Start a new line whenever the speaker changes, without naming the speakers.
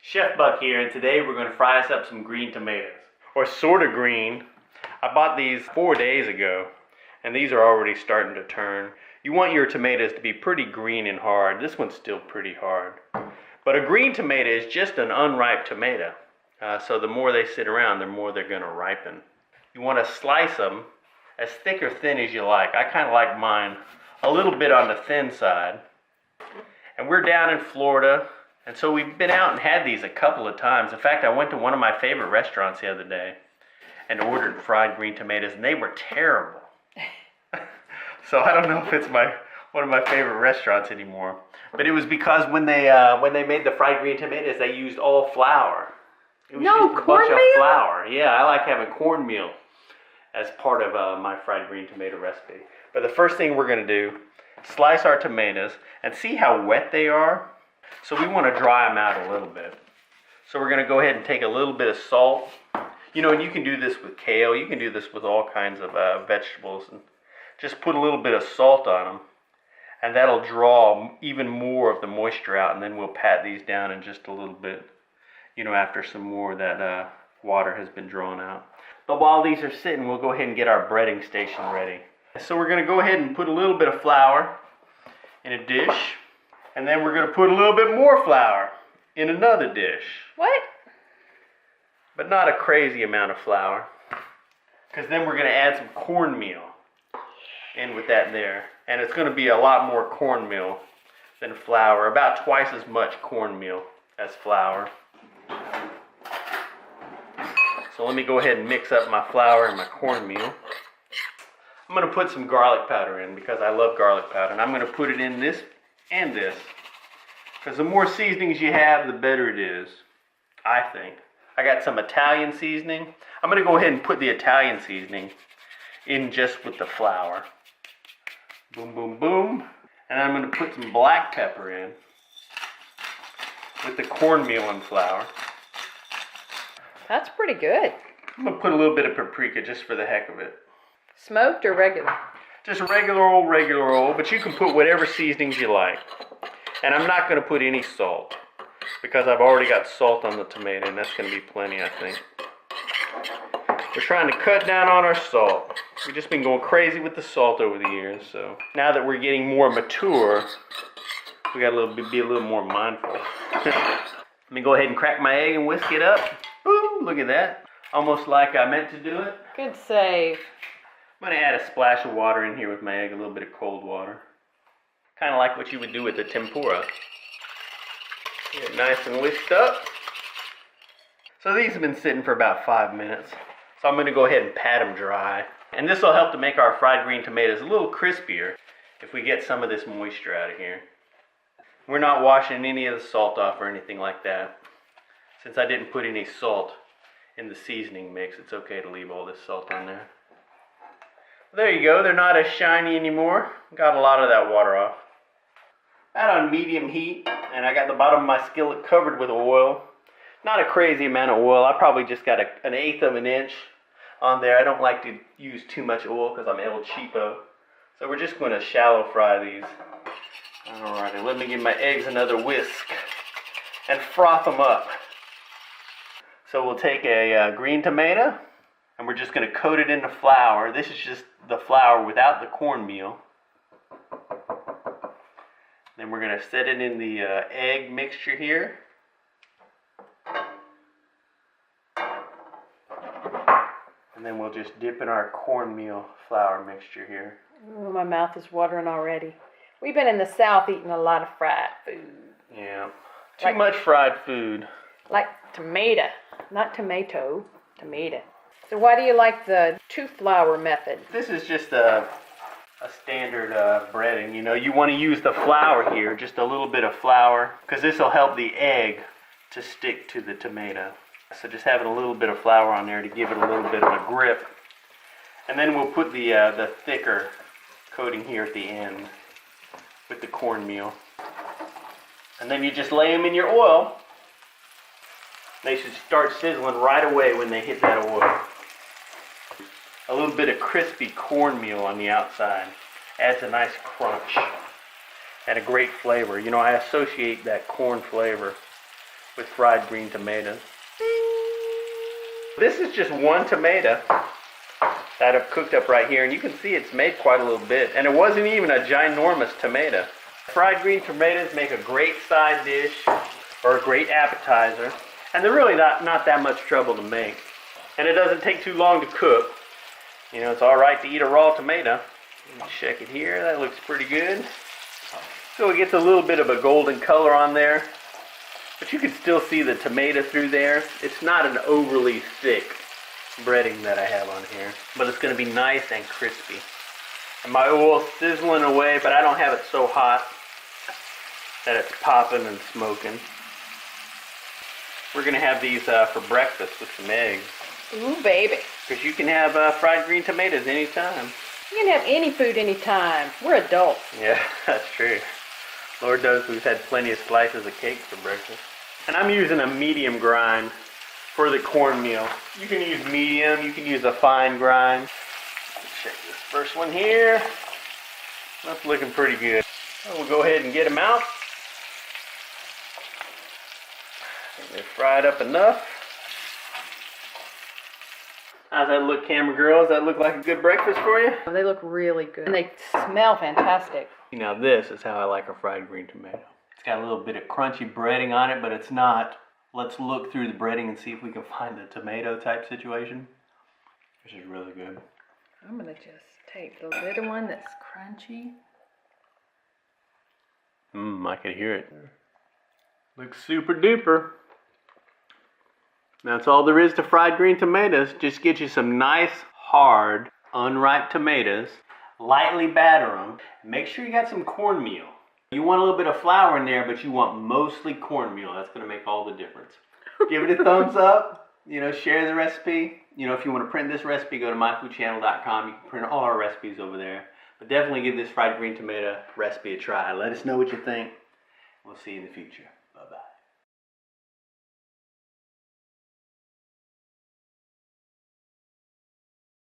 Chef Buck here, and today we're going to fry us up some green tomatoes. Or sort of green. I bought these 4 days ago, and these are already starting to turn. You want your tomatoes to be pretty green and hard. This one's still pretty hard. But a green tomato is just an unripe tomato. So the more they sit around, the more they're going to ripen. You want to slice them as thick or thin as you like. I kind of like mine a little bit on the thin side. And we're down in Florida. And so we've been out and had these a couple of times. In fact, I went to one of my favorite restaurants the other day and ordered fried green tomatoes, and they were terrible. So I don't know if it's one of my favorite restaurants anymore. But it was because when they made the fried green tomatoes, they used all flour. It was just a bunch of flour. Yeah, I like having cornmeal as part of my fried green tomato recipe. But the first thing we're going to do, slice our tomatoes and see how wet they are. So we want to dry them out a little bit. So we're going to go ahead and take a little bit of salt. You know, and you can do this with kale. You can do this with all kinds of vegetables. And just put a little bit of salt on them. And that'll draw even more of the moisture out. And then we'll pat these down in just a little bit. You know, after some more of that water has been drawn out. But while these are sitting, we'll go ahead and get our breading station ready. So we're going to go ahead and put a little bit of flour in a dish. And then we're going to put a little bit more flour in another dish.
What?
But not a crazy amount of flour. Because then we're going to add some cornmeal in with that there. And it's going to be a lot more cornmeal than flour. About twice as much cornmeal as flour. So let me go ahead and mix up my flour and my cornmeal. I'm going to put some garlic powder in because I love garlic powder. And I'm going to put it in this and this, because the more seasonings you have, the better it is, I think. I got some Italian seasoning. I'm going to go ahead and put the Italian seasoning in just with the flour. Boom, boom, boom. And I'm going to put some black pepper in with the cornmeal and flour.
That's pretty good.
I'm going to put a little bit of paprika just for the heck of it.
Smoked or regular?
Just regular old, but you can put whatever seasonings you like. And I'm not going to put any salt, because I've already got salt on the tomato, and that's going to be plenty, I think. We're trying to cut down on our salt. We've just been going crazy with the salt over the years, so now that we're getting more mature, we got to be a little more mindful. Let me go ahead and crack my egg and whisk it up. Ooh, look at that. Almost like I meant to do it.
Good save.
I'm going to add a splash of water in here with my egg, a little bit of cold water. Kind of like what you would do with the tempura. Get it nice and whisked up. So these have been sitting for about 5 minutes. So I'm going to go ahead and pat them dry. And this will help to make our fried green tomatoes a little crispier if we get some of this moisture out of here. We're not washing any of the salt off or anything like that. Since I didn't put any salt in the seasoning mix, it's okay to leave all this salt on there. There you go, they're not as shiny anymore. Got a lot of that water off. That on medium heat, and I got the bottom of my skillet covered with oil. Not a crazy amount of oil. I probably just got an 1/8 of an inch on there. I don't like to use too much oil because I'm El Cheapo. So we're just going to shallow fry these. Alrighty, let me give my eggs another whisk and froth them up. So we'll take a green tomato, and we're just going to coat it in the flour. This is just the flour without the cornmeal. Then we're going to set it in the egg mixture here. And then we'll just dip in our cornmeal flour mixture here.
Ooh, my mouth is watering already. We've been in the South eating a lot of fried food.
Yeah, too much fried food.
Like tomato, not tomato, tomato. So why do you like the 2-flour method?
This is just a standard breading. You know, you want to use the flour here, just a little bit of flour, because this will help the egg to stick to the tomato. So just having a little bit of flour on there to give it a little bit of a grip. And then we'll put the thicker coating here at the end with the cornmeal. And then you just lay them in your oil. They should start sizzling right away when they hit that oil. A little bit of crispy cornmeal on the outside adds a nice crunch and a great flavor. You know, I associate that corn flavor with fried green tomatoes. This is just one tomato that I've cooked up right here, and you can see it's made quite a little bit, and it wasn't even a ginormous tomato. Fried green tomatoes make a great side dish or a great appetizer, and they're really not that much trouble to make. And it doesn't take too long to cook. You know, it's all right to eat a raw tomato. Check it here, that looks pretty good. So it gets a little bit of a golden color on there, but you can still see the tomato through there. It's not an overly thick breading that I have on here, but it's going to be nice and crispy. And my oil's sizzling away, but I don't have it so hot that it's popping and smoking. We're going to have these for breakfast with some eggs.
Ooh, baby.
Because you can have fried green tomatoes anytime.
You can have any food anytime. We're adults.
Yeah, that's true. Lord knows we've had plenty of slices of cake for breakfast. And I'm using a medium grind for the cornmeal. You can use medium, you can use a fine grind. Let's check this first one here. That's looking pretty good. So we'll go ahead and get them out. I think they're fried up enough. How's that look, camera girls? Does that look like a good breakfast for you?
They look really good. And they smell fantastic.
Now this is how I like a fried green tomato. It's got a little bit of crunchy breading on it, but it's not. Let's look through the breading and see if we can find the tomato type situation. This is really good.
I'm gonna just take the little one that's crunchy.
I can hear it. Looks super duper. That's all there is to fried green tomatoes. Just get you some nice, hard, unripe tomatoes. Lightly batter them. Make sure you got some cornmeal. You want a little bit of flour in there, but you want mostly cornmeal. That's going to make all the difference. Give it a thumbs up. You know, share the recipe. You know, if you want to print this recipe, go to myfoodchannel.com. You can print all our recipes over there. But definitely give this fried green tomato recipe a try. Let us know what you think. We'll see you in the future. Bye-bye.